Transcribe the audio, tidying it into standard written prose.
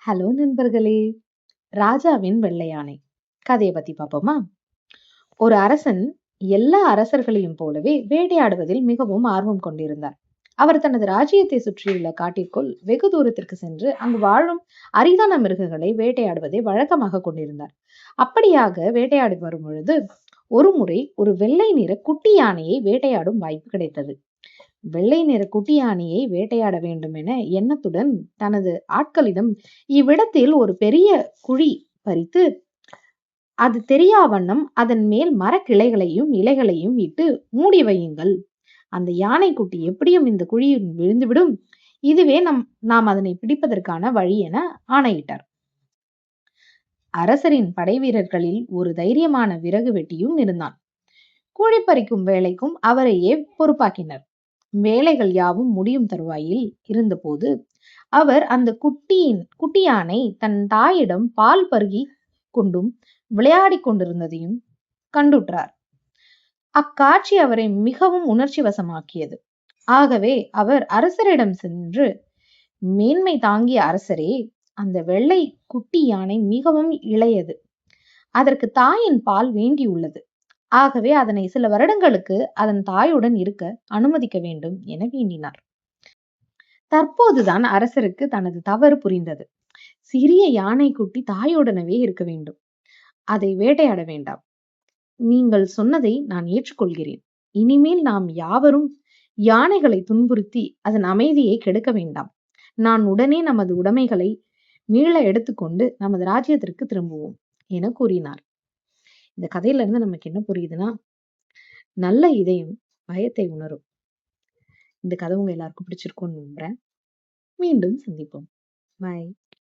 Hello நண்பர்களே! ராஜாவின் வெள்ளை யானை கதைய பத்தி பார்ப்போமா? ஒரு அரசன் எல்லா அரசர்களையும் போலவே வேட்டையாடுவதில் மிகவும் ஆர்வம் கொண்டிருந்தார். அவர் தனது ராஜ்யத்தை சுற்றியுள்ள காட்டிற்குள் வெகு தூரத்திற்கு சென்று அங்கு வாழும் அரிதான மிருகங்களை வேட்டையாடுவதை வழக்கமாக கொண்டிருந்தார். அப்படியாக வேட்டையாடி வரும் பொழுது ஒருமுறை ஒரு வெள்ளை நிற குட்டி யானையை வேட்டையாடும் வாய்ப்பு கிடைத்தது. வெள்ளை நிற குட்டி யானையை வேட்டையாட வேண்டும் என எண்ணத்துடன் தனது ஆட்களிடம் இவ்விடத்தில் ஒரு பெரிய குழி பறித்து அது தெரியா வண்ணம் அதன் மேல் மரக்கிளைகளையும் இலைகளையும் இட்டு மூடி வையுங்கள். அந்த யானைக்குட்டி எப்படியும் இந்த குழியில் விழுந்துவிடும். இதுவே நாம் அதனை பிடிப்பதற்கான வழி என ஆணையிட்டார். அரசரின் படை வீரர்களில் ஒரு தைரியமான விறகு வெட்டியும் இருந்தான். குழி பறிக்கும் வேலைக்கும் அவரையே பொறுப்பாக்கினர். வேலைகள் யாவும் முடியும் தருவாயில் இருந்தபோது அவர் அந்த குட்டி யானை தன் தாயிடம் பால் பருகி கொண்டும் விளையாடிக் கொண்டிருந்ததையும் கண்டுற்றார். அக்காட்சி அவரை மிகவும் உணர்ச்சி வசமாக்கியது. ஆகவே அவர் அரசரிடம் சென்று, மேன்மை தாங்கிய அரசரே, அந்த வெள்ளை குட்டி யானை மிகவும் இளையது. அதற்கு தாயின் பால் வேண்டியுள்ளது. ஆகவே அதனை சில வருடங்களுக்கு அதன் தாயுடன் இருக்க அனுமதிக்க வேண்டும் என வேண்டினார். தற்போதுதான் அரசருக்கு தனது தவறு புரிந்தது. சிறிய யானைக்குட்டி தாயுடனவே இருக்க வேண்டும். அதை வேட்டையாட வேண்டாம். நீங்கள் சொன்னதை நான் ஏற்றுக்கொள்கிறேன். இனிமேல் நாம் யாவரும் யானைகளை துன்புறுத்தி அதன் அமைதியை கெடுக்க வேண்டாம். நான் உடனே நமது உடைமைகளை மீள எடுத்துக்கொண்டு நமது ராஜ்யத்திற்கு திரும்புவோம் என கூறினார். இந்த கதையில இருந்து நமக்கு என்ன புரியுதுன்னா, நல்ல இதயம் பயத்தை உணரும். இந்த கதை உங்க எல்லாருக்கும் பிடிச்சிருக்கும்னு நம்புறேன். மீண்டும் சந்திப்போம். பாய்.